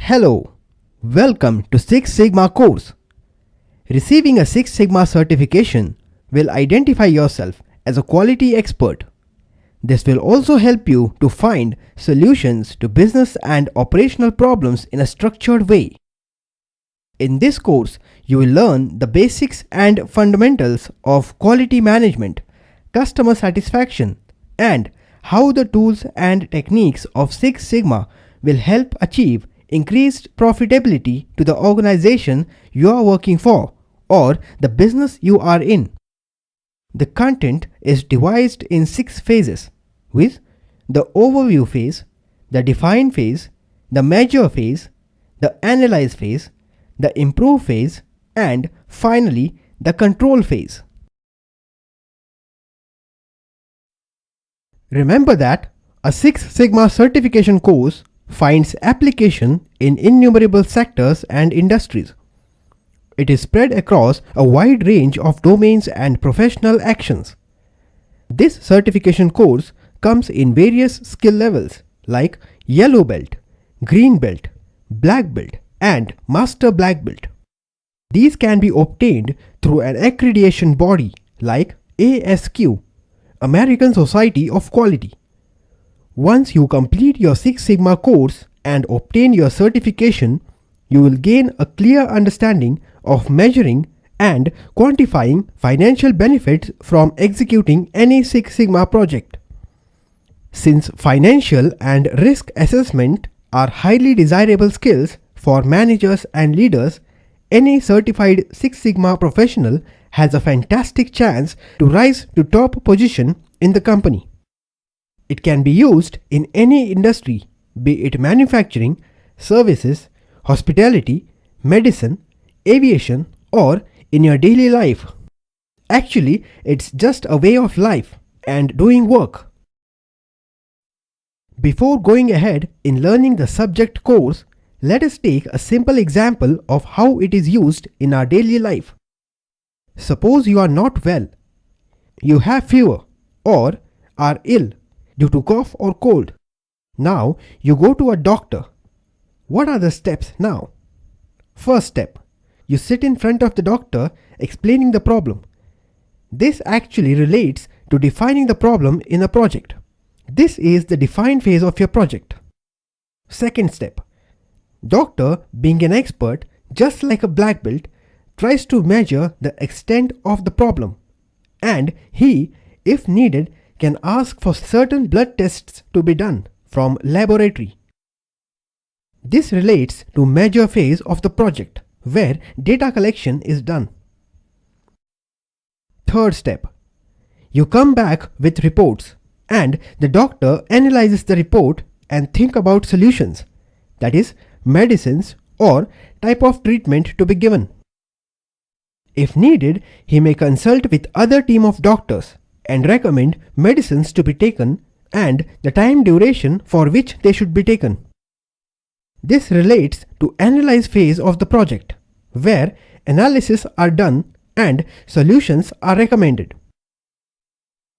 Hello, welcome to Six Sigma course. Receiving a Six Sigma certification will identify yourself as a quality expert. This will also help you to find solutions to business and operational problems in a structured way. In this course, you will learn the basics and fundamentals of quality management, customer satisfaction, and how the tools and techniques of Six Sigma will help achieve increased profitability to the organization you are working for or the business you are in. The content is devised in 6 phases, with the overview phase, the define phase, the measure phase, the analyze phase, the improve phase, and finally the control phase. Remember that a Six Sigma certification course finds application in innumerable sectors and industries. It is spread across a wide range of domains and professional actions. This certification course comes in various skill levels like Yellow Belt, Green Belt, Black Belt, and Master Black Belt. These can be obtained through an accreditation body like ASQ, American Society of Quality. Once you complete your Six Sigma course and obtain your certification, you will gain a clear understanding of measuring and quantifying financial benefits from executing any Six Sigma project. Since financial and risk assessment are highly desirable skills for managers and leaders, any certified Six Sigma professional has a fantastic chance to rise to top position in the company. It can be used in any industry, be it manufacturing, services, hospitality, medicine, aviation, or in your daily life. Actually, it's just a way of life and doing work. Before going ahead in learning the subject course, let us take a simple example of how it is used in our daily life. Suppose you are not well, you have fever, or are ill due to cough or cold. Now you go to a doctor. What are the steps now? First step, you sit in front of the doctor explaining the problem. This actually relates to defining the problem in a project. This is the define phase of your project. Second step, doctor, being an expert, just like a black belt, tries to measure the extent of the problem, and he, if needed, can ask for certain blood tests to be done from laboratory. This relates to measure phase of the project, where data collection is done. Third step, you come back with reports, and the doctor analyzes the report and think about solutions, that is, medicines or type of treatment to be given. If needed, he may consult with other team of doctors and recommend medicines to be taken and the time duration for which they should be taken. This relates to analyze phase of the project, where analysis are done and solutions are recommended.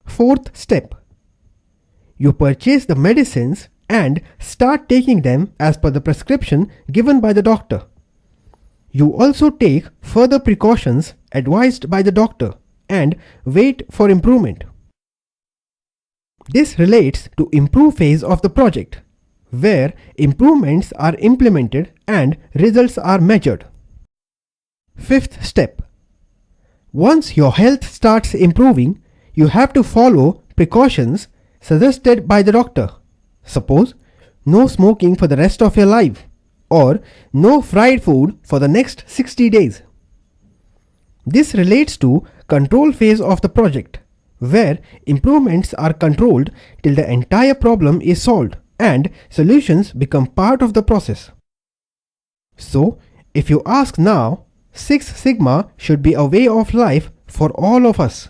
Fourth step, you purchase the medicines and start taking them as per the prescription given by the doctor. You also take further precautions advised by the doctor and wait for improvement. This relates to improve phase of the project, where improvements are implemented and results are measured. Fifth step, once your health starts improving, you have to follow precautions suggested by the doctor. Suppose, no smoking for the rest of your life, or no fried food for the next 60 days. This relates to control phase of the project, where improvements are controlled till the entire problem is solved and solutions become part of the process. So, if you ask now, Six Sigma should be a way of life for all of us.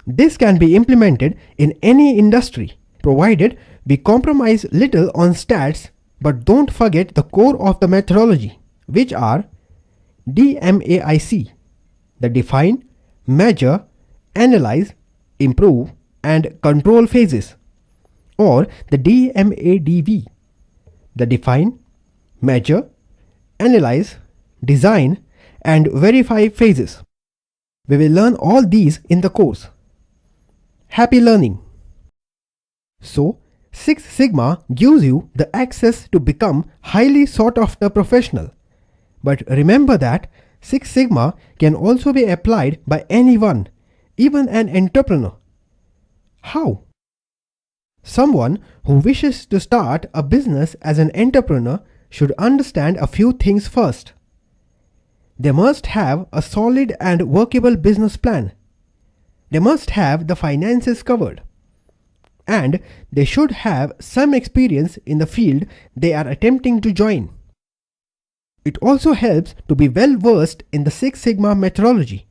This can be implemented in any industry, provided we compromise little on stats but don't forget the core of the methodology, which are DMAIC, the define, measure, analyze, improve, and control phases, or the DMADV, the define, measure, analyze, design, and verify phases. We will learn all these in the course. Happy learning! So, Six Sigma gives you the access to become highly sought after professional. But remember that Six Sigma can also be applied by anyone, even an entrepreneur. How? Someone who wishes to start a business as an entrepreneur should understand a few things first. They must have a solid and workable business plan. They must have the finances covered. And they should have some experience in the field they are attempting to join. It also helps to be well versed in the Six Sigma methodology.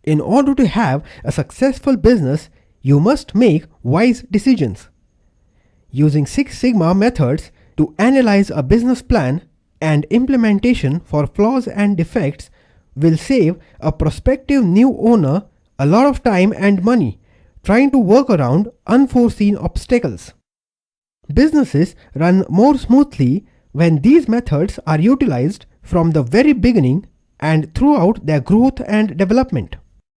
In order to have a successful business, you must make wise decisions. Using Six Sigma methods to analyze a business plan and implementation for flaws and defects will save a prospective new owner a lot of time and money trying to work around unforeseen obstacles. Businesses run more smoothly when these methods are utilized from the very beginning and throughout their growth and development.